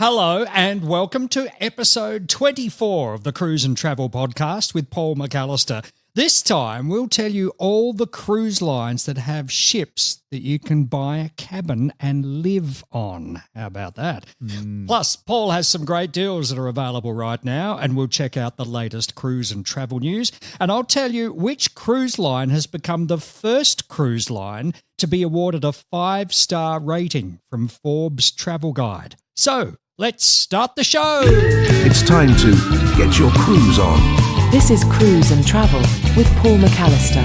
Hello and welcome to episode 24 of the Cruise and Travel podcast with Paul McAllister. This time we'll tell you all the cruise lines that have ships that you can buy a cabin and live on. How about that? Plus, Paul has some great deals that are available right now, and we'll check out the latest cruise and travel news. And I'll tell you which cruise line has become the first cruise line to be awarded a 5-star rating from Forbes Travel Guide. So, let's start the show. It's time to get your cruise on. This is Cruise and Travel with Paul McAllister.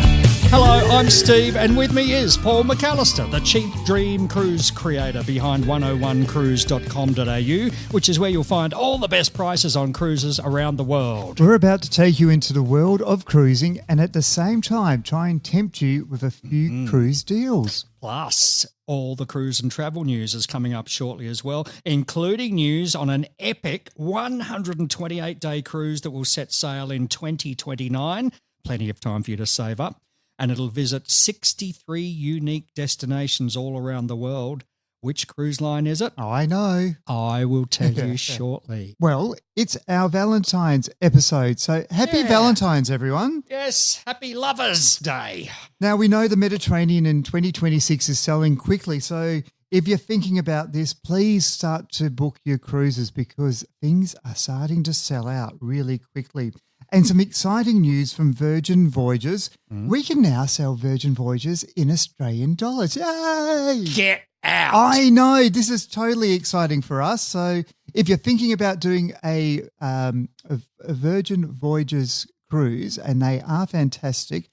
Hello, I'm Steve, and with me is Paul McAllister, the chief dream cruise creator behind 101cruise.com.au, which is where you'll find all the best prices on cruises around the world. We're about to take you into the world of cruising and at the same time try and tempt you with a few cruise deals. Plus, all the cruise and travel news is coming up shortly as well, including news on an epic 128-day cruise that will set sail in 2029. Plenty of time for you to save up. And it'll visit 63 unique destinations all around the world. Which cruise line is it? I know. I will tell you shortly. Well, it's our Valentine's episode, so happy Valentine's, everyone. Yes, happy Lovers' Day. Now, we know the Mediterranean in 2026 is selling quickly, so if you're thinking about this, please start to book your cruises because things are starting to sell out really quickly. And some exciting news from Virgin Voyages. We can now sell Virgin Voyages in Australian dollars. Yay! Get out. I know. This is totally exciting for us. So if you're thinking about doing a Virgin Voyages cruise, and they are fantastic,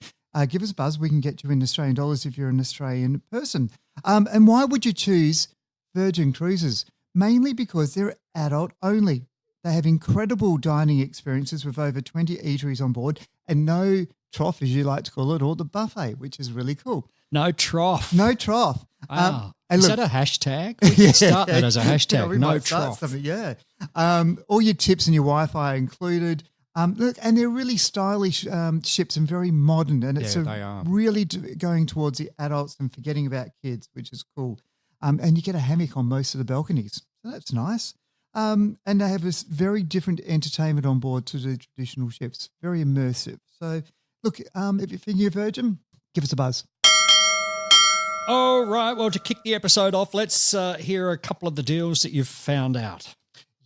give us a buzz. We can get you in Australian dollars if you're an Australian person. And why would you choose Virgin Cruises? Mainly because they're adult only. They have incredible dining experiences with over 20 eateries on board and no trough, as you like to call it, or the buffet, which is really cool. No trough. No trough. Wow. And Is look, that a hashtag? We can start that as a hashtag, we no might start trough. something, yeah. All your tips and your Wi-Fi are included. Look, and they're really stylish ships and very modern. And it's they are. really going towards the adults and forgetting about kids, which is cool. And you get a hammock on most of the balconies. So that's nice. And they have this very different entertainment on board to the traditional ships. Very immersive. So, look, if you're thinking of Virgin, give us a buzz. All right. Well, to kick the episode off, let's hear a couple of the deals that you've found out.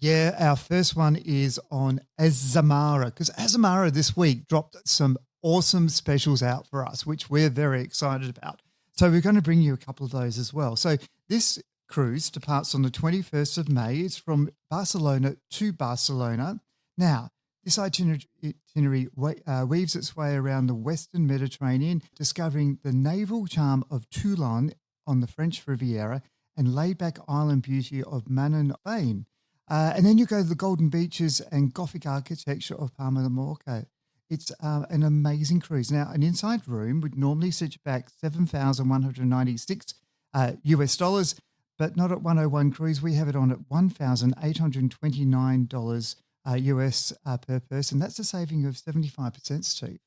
Yeah, our first one is on Azamara, because Azamara this week dropped some awesome specials out for us, which we're very excited about. So we're going to bring you a couple of those as well. So this cruise departs on the 21st of May. It's from Barcelona to Barcelona. Now, this itinerary weaves its way around the Western Mediterranean, discovering the naval charm of Toulon on the French Riviera and laid-back island beauty of Manon, Spain. And then you go to the golden beaches and Gothic architecture of Palma de Mallorca. It's an amazing cruise. Now, an inside room would normally set you back $7,196 US dollars, but not at 101 Cruise. We have it on at $1,829 US per person. That's a saving of 75%, Steve.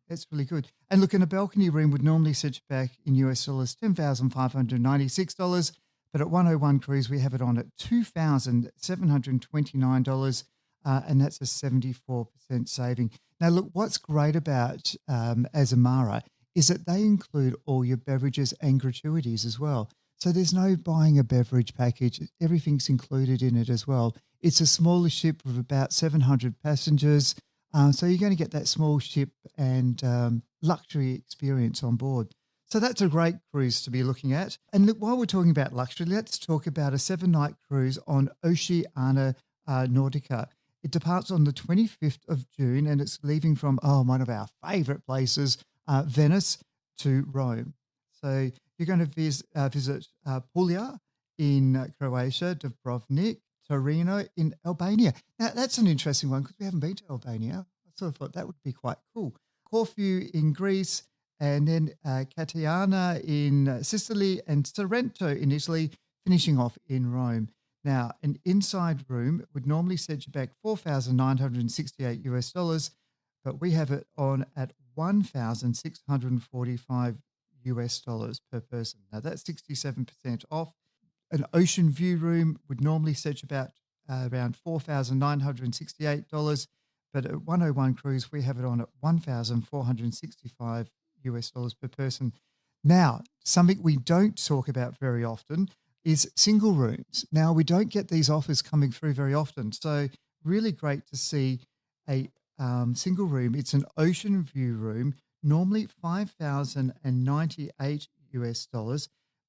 That's really good. And look, in a balcony room would normally set you back in US dollars $10,596, but at 101 Cruise we have it on at $2,729, and that's a 74% saving. Now, look, what's great about Azamara is that they include all your beverages and gratuities as well. So there's no buying a beverage package. Everything's included in it as well. It's a smaller ship with about 700 passengers. So you're going to get that small ship and luxury experience on board. So that's a great cruise to be looking at. And look, while we're talking about luxury, let's talk about a 7-night cruise on Oceania Nordica. It departs on the 25th of June and it's leaving from one of our favourite places, Venice to Rome. So you're going to visit Puglia in Croatia, Dubrovnik, Torino in Albania. Now, that's an interesting one because we haven't been to Albania. I sort of thought that would be quite cool. Corfu in Greece, and then Catania in Sicily and Sorrento in Italy, finishing off in Rome. Now, an inside room would normally set you back $4,968 US dollars, but we have it on at $1,645 US dollars per person. Now, that's 67% off. An ocean view room would normally set you about around $4,968. But at 101 Cruise, we have it on at $1,465 per person. Now, something we don't talk about very often is single rooms. Now, we don't get these offers coming through very often. So really great to see a single room. It's an ocean view room, normally $5,098,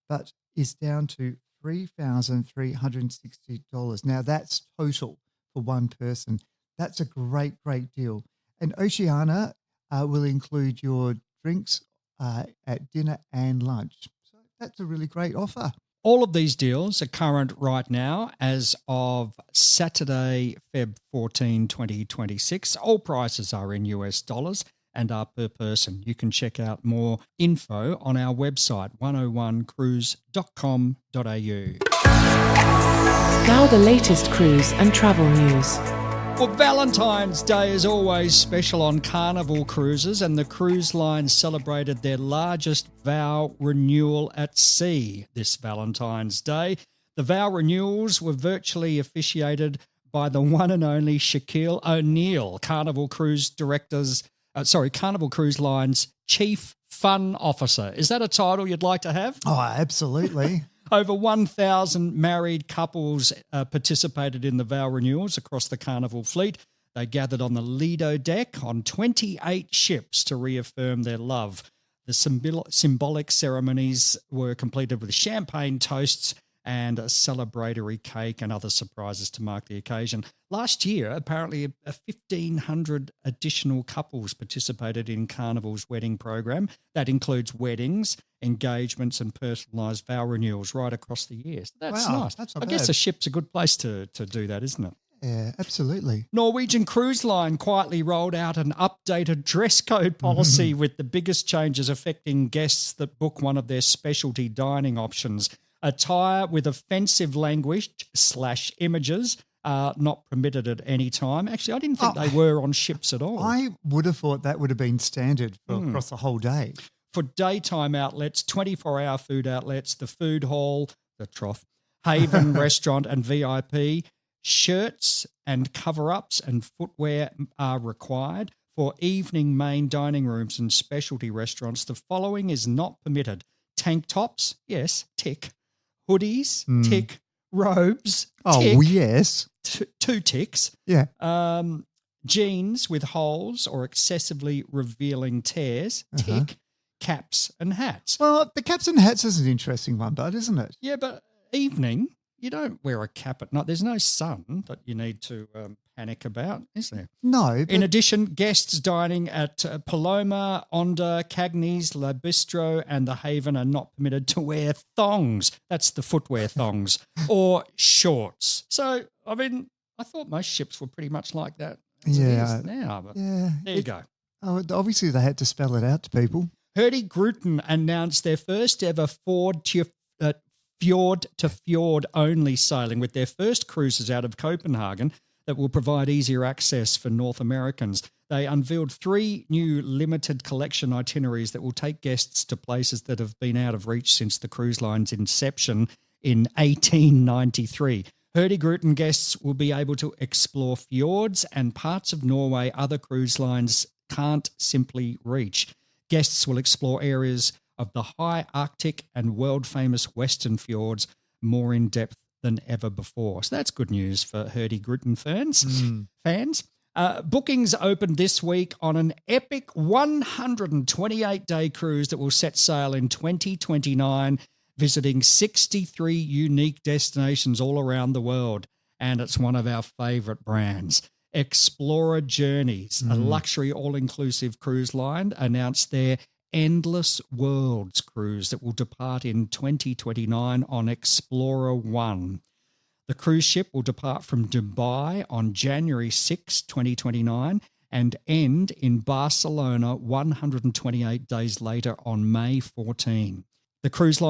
but is down to $3,360. Now, that's total for one person. That's a great, great deal. And Oceania will include your drinks at dinner and lunch. So that's a really great offer. All of these deals are current right now as of Saturday, Feb 14, 2026. All prices are in US dollars and are per person. You can check out more info on our website, 101cruise.com.au. Now the latest cruise and travel news. Well, Valentine's Day is always special on Carnival cruises, and the cruise line celebrated their largest vow renewal at sea this Valentine's Day. The vow renewals were virtually officiated by the one and only Shaquille O'Neal, Carnival Cruise Line's Chief Fun Officer. Is that a title you'd like to have? Oh, absolutely. Over 1,000 married couples participated in the vow renewals across the Carnival fleet. They gathered on the Lido deck on 28 ships to reaffirm their love. The symbolic ceremonies were completed with champagne toasts and a celebratory cake and other surprises to mark the occasion. Last year, apparently 1,500 additional couples participated in Carnival's wedding program. That includes weddings, engagements and personalised vow renewals right across the years. That's Wow, nice. that's not I guess bad. a ship's a good place to do that, isn't it? Yeah, absolutely. Norwegian Cruise Line quietly rolled out an updated dress code policy with the biggest changes affecting guests that book one of their specialty dining options. Attire with offensive language / images are not permitted at any time. Actually, I didn't think they were on ships at all. I would have thought that would have been standard for across the whole day. For daytime outlets, 24-hour food outlets, the food hall, the trough, Haven restaurant and VIP, shirts and cover-ups and footwear are required. For evening main dining rooms and specialty restaurants, the following is not permitted. Tank tops, yes, tick. Hoodies, tick. Robes, tick. Oh, yes. Two ticks. Yeah. Jeans with holes or excessively revealing tears, tick. Caps and hats. Well, the caps and hats is an interesting one, Bud, isn't it? Yeah, but evening, you don't wear a cap at night. There's no sun that you need to panic about, is there? No. But In addition, guests dining at Paloma, Onda, Cagney's, La Bistro and the Haven are not permitted to wear thongs. That's the footwear thongs or shorts. So, I mean, I thought most ships were pretty much like that as it is now. But there you go. Oh, obviously they had to spell it out to people. Hurtigruten announced their first ever fjord to fjord only sailing with their first cruises out of Copenhagen that will provide easier access for North Americans. They unveiled 3 new limited collection itineraries that will take guests to places that have been out of reach since the cruise line's inception in 1893. Hurtigruten guests will be able to explore fjords and parts of Norway other cruise lines can't simply reach. Guests will explore areas of the high Arctic and world-famous Western fjords more in depth than ever before. So that's good news for Hurtigruten fans. Bookings opened this week on an epic 128-day cruise that will set sail in 2029, visiting 63 unique destinations all around the world. And it's one of our favourite brands. Explorer Journeys, a luxury all-inclusive cruise line, announced their Endless Worlds cruise that will depart in 2029 on Explorer 1. The cruise ship will depart from Dubai on January 6, 2029 and end in Barcelona 128 days later on May 14. The cruise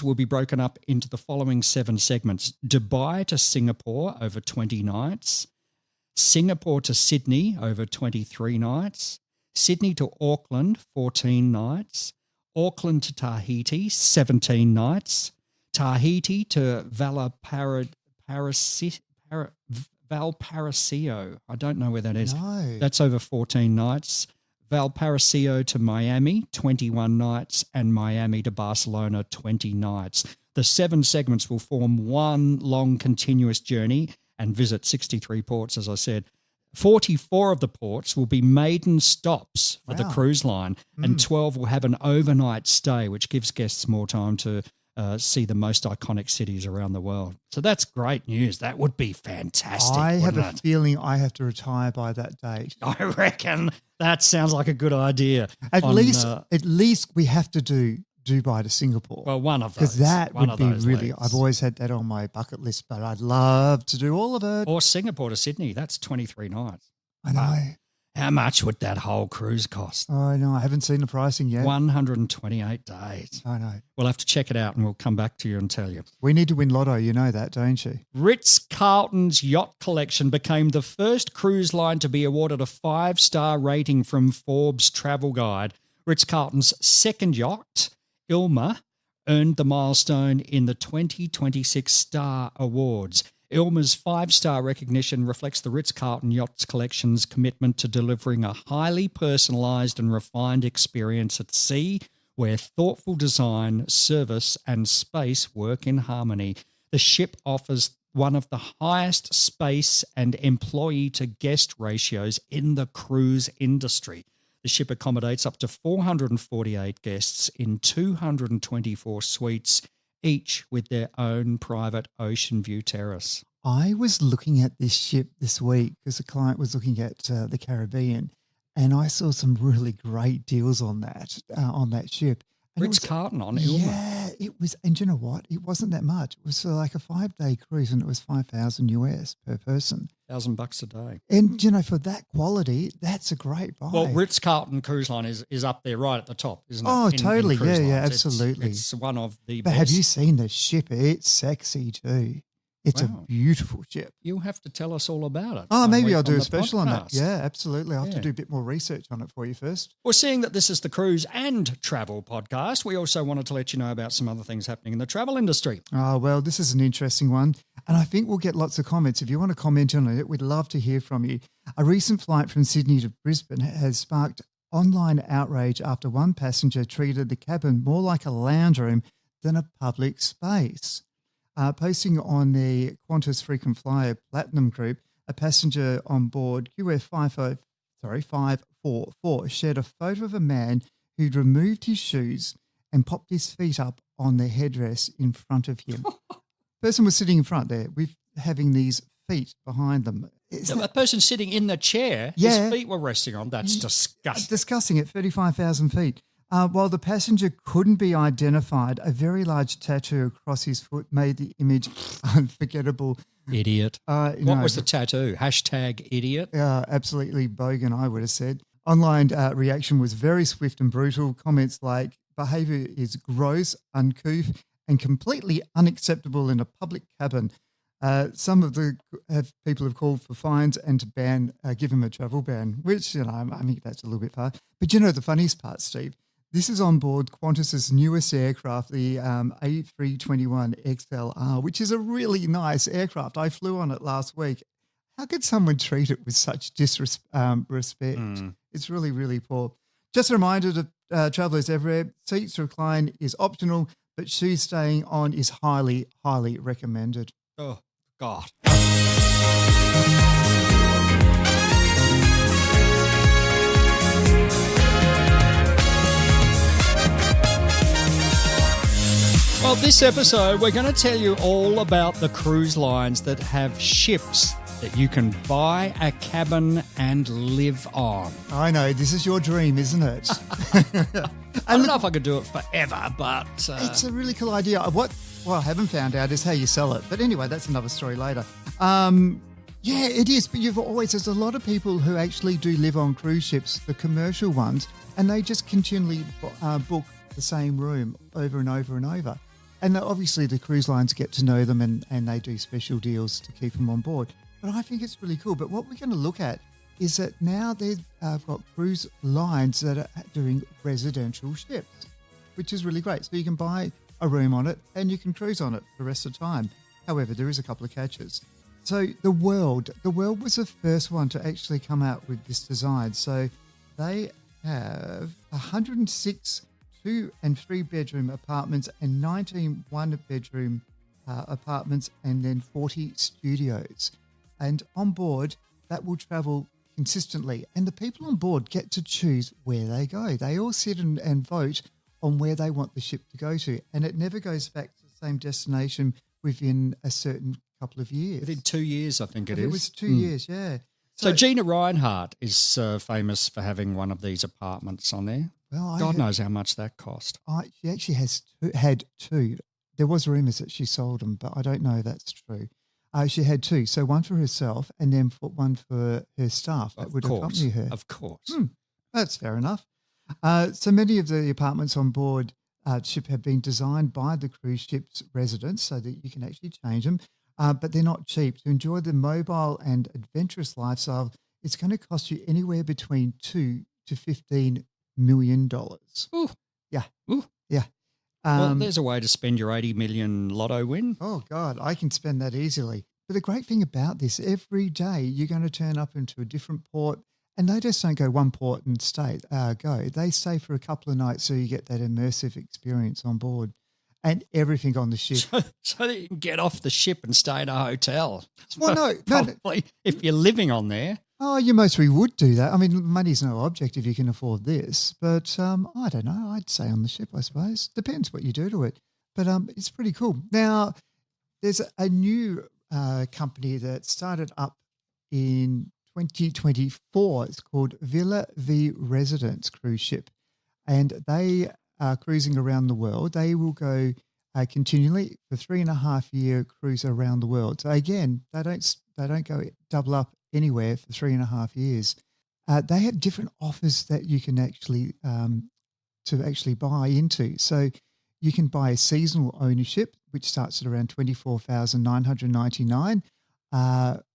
will be broken up into the following 7 segments: Dubai to Singapore over 20 nights, Singapore to Sydney over 23 nights, Sydney to Auckland 14 nights, Auckland to Tahiti 17 nights, Tahiti to Valparaiso Valparaiso. I don't know where that is. No. That's over 14 nights. Valparaiso to Miami, 21 nights, and Miami to Barcelona, 20 nights. The 7 segments will form one long continuous journey and visit 63 ports, as I said. 44 of the ports will be maiden stops for the cruise line, and 12 will have an overnight stay, which gives guests more time to see the most iconic cities around the world. So that's great news. That would be fantastic. I have a feeling I have to retire by that date. I reckon that sounds like a good idea. At least we have to do Dubai to Singapore. Well, one of those. Because that would be really, legs. I've always had that on my bucket list, but I'd love to do all of it. Or Singapore to Sydney. That's 23 nights. I know. How much would that whole cruise cost? I know. I haven't seen the pricing yet. 128 days. I know. We'll have to check it out and we'll come back to you and tell you. We need to win Lotto. You know that, don't you? Ritz-Carlton's yacht collection became the first cruise line to be awarded a 5-star rating from Forbes Travel Guide. Ritz-Carlton's second yacht, Ilma, earned the milestone in the 2026 Star Awards. Ilma's 5-star recognition reflects the Ritz-Carlton Yachts Collection's commitment to delivering a highly personalised and refined experience at sea where thoughtful design, service and space work in harmony. The ship offers one of the highest space and employee-to-guest ratios in the cruise industry. The ship accommodates up to 448 guests in 224 suites, each with their own private ocean view terrace. I was looking at this ship this week because a client was looking at the Caribbean, and I saw some really great deals on that ship. And Ritz-Carlton on Ilma. Yeah, it was, and you know what? It wasn't that much. It was like a 5-day cruise, and it was $5,000 US per person. $1,000 a day. And you know, for that quality, that's a great buy. Well, Ritz-Carlton Cruise Line is up there right at the top, isn't it? Oh, totally. cruise Yeah, lines. absolutely. It's one of the But best. have you seen the ship? It's sexy too. It's Wow. a beautiful ship. You'll have to tell us all about it. Oh, one maybe week I'll do a the special on that. podcast. Yeah, absolutely. I'll have Yeah. to do a bit more research on it for you first. Well, seeing that this is the cruise and travel podcast, we also wanted to let you know about some other things happening in the travel industry. Oh, well, this is an interesting one. And I think we'll get lots of comments. If you want to comment on it, we'd love to hear from you. A recent flight from Sydney to Brisbane has sparked online outrage after one passenger treated the cabin more like a lounge room than a public space. Posting on the Qantas frequent flyer Platinum group, a passenger on board QF544 shared a photo of a man who'd removed his shoes and popped his feet up on the headrest in front of him. Person was sitting in front there with having these feet behind them. A person sitting in the chair, Yeah. his feet were resting on. That's disgusting. Disgusting at 35,000 feet. While the passenger couldn't be identified, a very large tattoo across his foot made the image unforgettable. Idiot. What What was the tattoo? #idiot. Absolutely bogan, I would have said. Online reaction was very swift and brutal. Comments like, behaviour is gross, uncouth, and completely unacceptable in a public cabin. Some of the people have called for fines and to give him a travel ban, which, you know, I think that's a little bit far. But you know the funniest part, Steve? This is on board Qantas's newest aircraft, the A321 XLR, which is a really nice aircraft. I flew on it last week. How could someone treat it with such disrespect? It's really, really poor. Just a reminder to travellers everywhere, seats to recline is optional, but shoes staying on is highly, highly recommended. Oh, God. Well, this episode, we're going to tell you all about the cruise lines that have ships that you can buy a cabin and live on. I know, this is your dream, isn't it? I don't know if I could do it forever, but... It's a really cool idea. What I haven't found out is how you sell it. But anyway, that's another story later. Yeah, it is. But there's a lot of people who actually do live on cruise ships, the commercial ones, and they just continually book the same room over and over and over. And obviously the cruise lines get to know them and they do special deals to keep them on board. But I think it's really cool. But what we're going to look at is that now they've got cruise lines that are doing residential ships, which is really great. So you can buy a room on it and you can cruise on it for the rest of the time. However, there is a couple of catches. So the world was the first one to actually come out with this design. So they have 106 2- and 3-bedroom apartments and 19 one-bedroom apartments, and then 40 studios. And on board, that will travel consistently. And the people on board get to choose where they go. They all sit and vote on where they want the ship to go to. And it never goes back to the same destination within a certain couple of years. Within 2 years, I think it is. It was 2 years, yeah. So Gina Reinhardt is famous for having one of these apartments on there. Well, God knows how much that cost. She actually had two. There was rumours that she sold them, but I don't know if that's true. She had two. So one for herself and then one for her staff that would accompany her. Of course. That's fair enough. So many of the apartments on board ship have been designed by the cruise ship's residents so that you can actually change them, but they're not cheap. To enjoy the mobile and adventurous lifestyle, it's going to cost you anywhere between $2 to $15 million. Ooh. Yeah. Ooh. Yeah. Well, there's a way to spend your 80 million lotto win. Oh, God, I can spend that easily. But the great thing about this, every day you're going to turn up into a different port, and they just don't go one port and go. They stay for a couple of nights so you get that immersive experience on board and everything on the ship. So that you can get off the ship and stay in a hotel. Well, no. Probably if you're living on there. Oh, you mostly would do that. I mean, money's no object if you can afford this. But I don't know. I'd say on the ship, I suppose. Depends what you do to it. But it's pretty cool. Now, there's a new company that started up in 2024. It's called Villa V Residence Cruise Ship. And they are cruising around the world. They will go continually for 3.5-year cruise around the world. So again, they don't go double up anywhere for 3.5 years. They have different offers that you can actually buy into. So you can buy a seasonal ownership, which starts at around $24,999,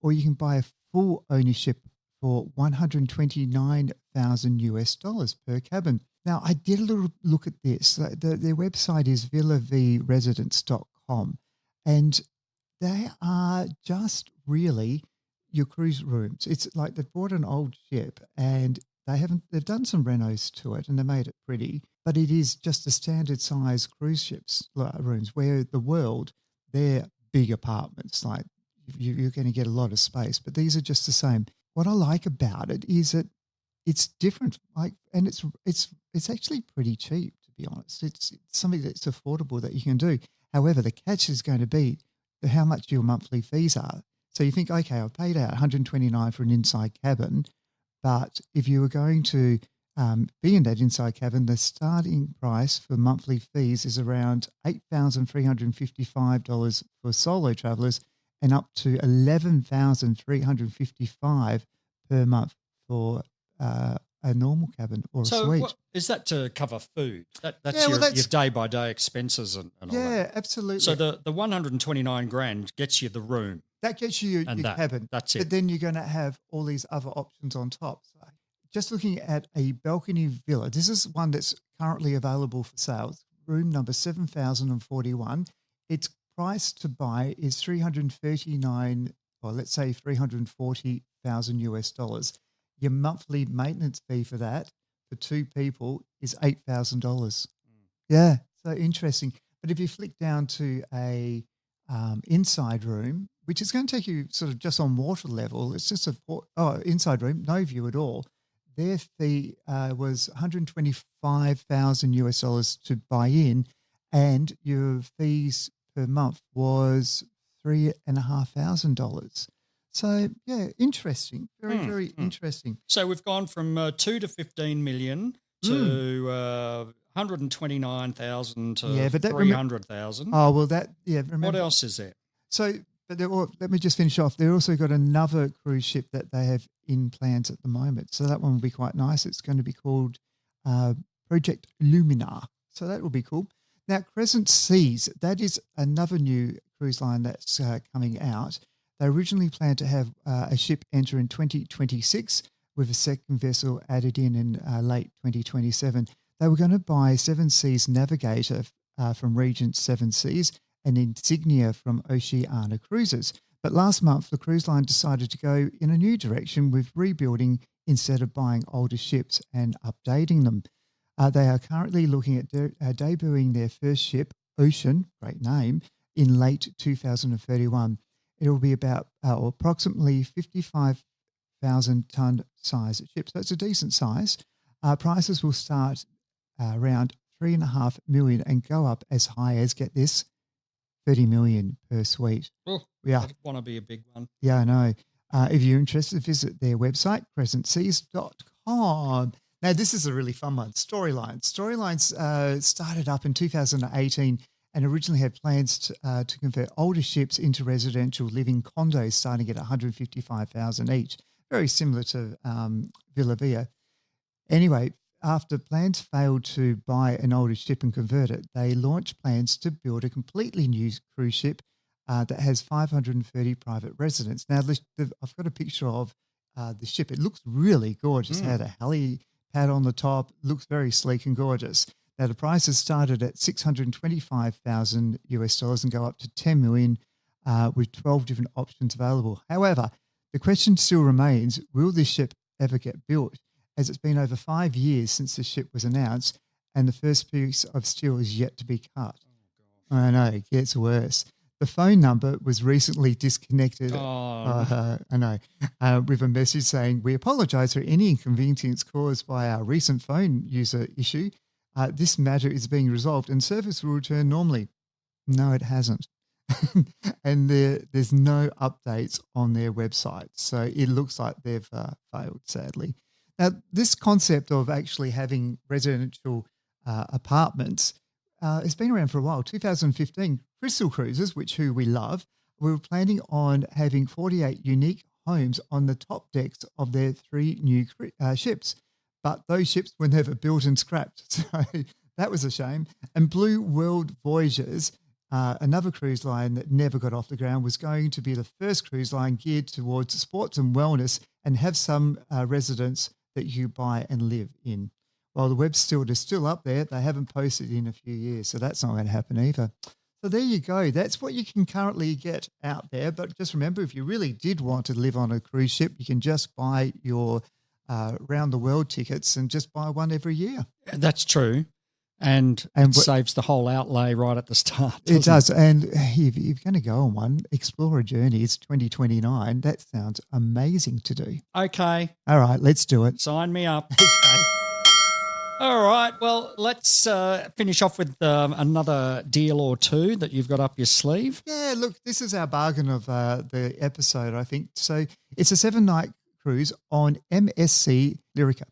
or you can buy a full ownership for $129,000 US per cabin. Now, I did a little look at this. Their website is villaVresidence.com, and they are just really your cruise rooms. It's like they've bought an old ship and they've done some renos to it and they made it pretty, but it is just a standard size cruise ships rooms, where the world, they're big apartments. Like you're going to get a lot of space, but these are just the same. What I like about it is that it's different, and it's actually pretty cheap, to be honest. It's something that's affordable that you can do. However, the catch is going to be how much your monthly fees are. So you think, okay, I paid out $129 for an inside cabin, but if you were going to be in that inside cabin, the starting price for monthly fees is around $8,355 for solo travellers and up to $11,355 per month for a normal cabin or a suite. So is that to cover food? That's your day-by-day expenses and all that? Yeah, absolutely. So the $129,000 gets you the room. That gets you your cabin. That's it. But then you're going to have all these other options on top. So just looking at a balcony villa, this is one that's currently available for sale. Room number 7,041. Its price to buy is $340,000 US. Your monthly maintenance fee for that for two people is $8,000. Yeah, so interesting. But if you flick down to a inside room, which is going to take you sort of just on water level, it's just inside room, no view at all. Their fee was $125,000 US to buy in, and your fees per month was $3,500. So yeah, interesting, very interesting. So we've gone from 2 to 15 million to 129,000 to 300,000. Oh well, remember what else is there? So, but let me just finish off. They've also got another cruise ship that they have in plans at the moment. So that one will be quite nice. It's going to be called Project Luminar. So that will be cool. Now, Crescent Seas, that is another new cruise line that's coming out. They originally planned to have a ship enter in 2026 with a second vessel added in late 2027. They were going to buy Seven Seas Navigator from Regent Seven Seas an insignia from Oceania Cruises. But last month, the cruise line decided to go in a new direction with rebuilding instead of buying older ships and updating them. They are currently looking at debuting their first ship, Ocean, great name, in late 2031. It will be about approximately 55,000-ton size ship. So it's a decent size. Prices will start around $3.5 million and go up as high as, get this, $30 million per suite. Oh, Yeah. I want to be a big one. Yeah, I know. If you're interested, visit their website, crescentseas.com. Now, this is a really fun one, Storylines. Storylines started up in 2018 and originally had plans to convert older ships into residential living condos starting at $155,000 each, very similar to Villa Via. Anyway, after plans failed to buy an older ship and convert it, they launched plans to build a completely new cruise ship that has 530 private residents. Now, I've got a picture of the ship. It looks really gorgeous. It had a helipad on the top, looks very sleek and gorgeous. Now, the prices started at $625,000 and go up to $10 million with 12 different options available. However, the question still remains, will this ship ever get built? As it's been over 5 years since the ship was announced and the first piece of steel is yet to be cut. Oh, I know, it gets worse. The phone number was recently disconnected. I know, with a message saying, "We apologise for any inconvenience caused by our recent phone user issue. This matter is being resolved and service will return normally." No, it hasn't. And there's no updates on their website. So it looks like they've failed, sadly. Now, this concept of actually having residential apartments has been around for a while. 2015, Crystal Cruises, who we love, we were planning on having 48 unique homes on the top decks of their 3 new ships. But those ships were never built and scrapped. So that was a shame. And Blue World Voyages, another cruise line that never got off the ground, was going to be the first cruise line geared towards sports and wellness and have some residents that you buy and live in. While the web steward is still up there, they haven't posted in a few years, so that's not going to happen either. So there you go. That's what you can currently get out there. But just remember, if you really did want to live on a cruise ship, you can just buy your round-the-world tickets and just buy one every year. That's true. And it saves the whole outlay right at the start. It does. And if you're going to go on one, explore a journey. It's 2029. That sounds amazing to do. Okay. All right, let's do it. Sign me up. Okay. All right. Well, let's finish off with another deal or two that you've got up your sleeve. Yeah, look, this is our bargain of the episode, I think. So it's a 7-night cruise on MSC Lyrica,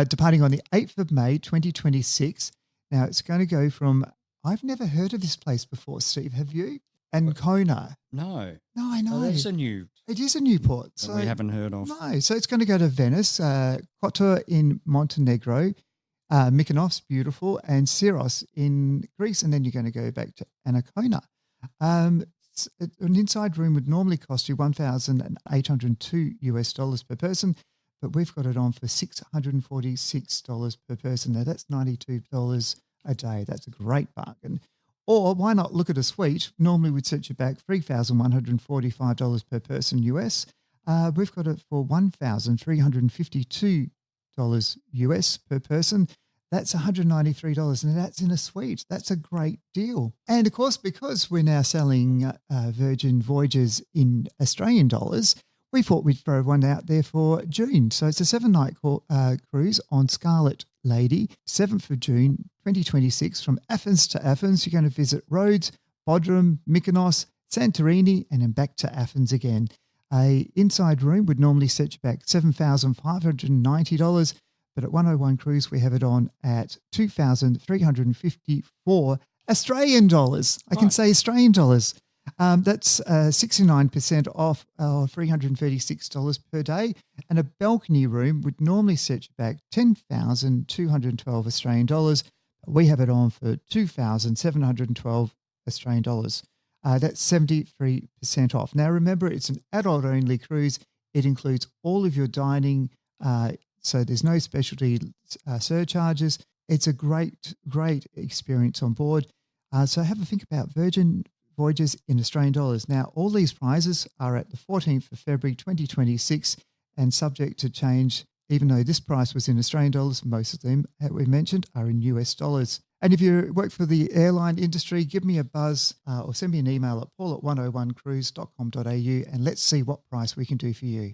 departing on the 8th of May, 2026. Now, it's going to go from, I've never heard of this place before, Steve, have you? Ancona. No. No, I know. Oh, that's a new. It is a new port. So we haven't heard of. No, so it's going to go to Venice, Kotor in Montenegro, Mykonos, beautiful, and Syros in Greece, and then you're going to go back to Ancona. An inside room would normally cost you $1,802 per person, but we've got it on for $646 per person. Now, that's $92 a day. That's a great bargain. Or why not look at a suite? Normally we'd set you back $3,145 per person US. We've got it for $1,352 US per person. That's $193, and that's in a suite. That's a great deal. And, of course, because we're now selling Virgin Voyages in Australian dollars, we thought we'd throw one out there for June. So it's a 7-night cruise on Scarlet Lady, 7th of June, 2026, from Athens to Athens. You're going to visit Rhodes, Bodrum, Mykonos, Santorini, and then back to Athens again. A inside room would normally set you back $7,590, but at 101 Cruise, we have it on at $2,354 Australian dollars. I can say Australian dollars. That's 69% off, $336 per day. And a balcony room would normally set you back $10,212 Australian dollars. We have it on for $2,712 Australian dollars. That's 73% off. Now, remember, it's an adult-only cruise. It includes all of your dining, so there's no specialty surcharges. It's a great, great experience on board. So have a think about Virgin voyages in Australian dollars. Now, all these prices are at the 14th of February 2026 and subject to change. Even though this price was in Australian dollars, most of them that we mentioned are in US dollars. And if you work for the airline industry, give me a buzz or send me an email at paul@101cruise.com.au and let's see what price we can do for you.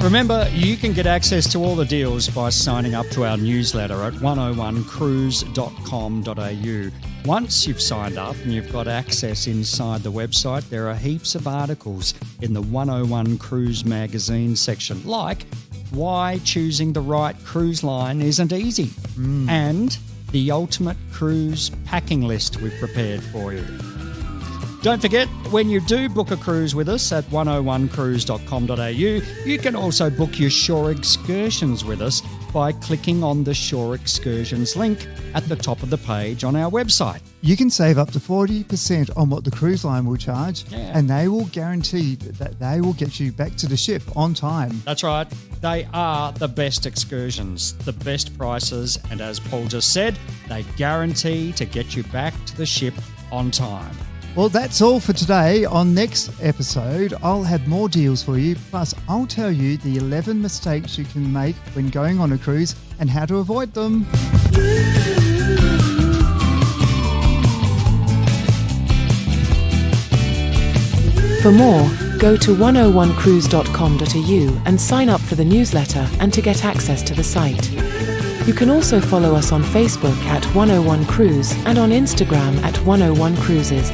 Remember, you can get access to all the deals by signing up to our newsletter at 101cruise.com.au. Once you've signed up and you've got access inside the website, there are heaps of articles in the 101 Cruise magazine section, like why choosing the right cruise line isn't easy and the ultimate cruise packing list we've prepared for you. Don't forget, when you do book a cruise with us at 101cruise.com.au, you can also book your shore excursions with us by clicking on the Shore Excursions link at the top of the page on our website. You can save up to 40% on what the cruise line will charge, and they will guarantee that they will get you back to the ship on time. That's right. They are the best excursions, the best prices, and as Paul just said, they guarantee to get you back to the ship on time. Well, that's all for today. On next episode, I'll have more deals for you. Plus, I'll tell you the 11 mistakes you can make when going on a cruise and how to avoid them. For more, go to 101cruise.com.au and sign up for the newsletter and to get access to the site. You can also follow us on Facebook at 101 Cruise and on Instagram at 101 Cruises.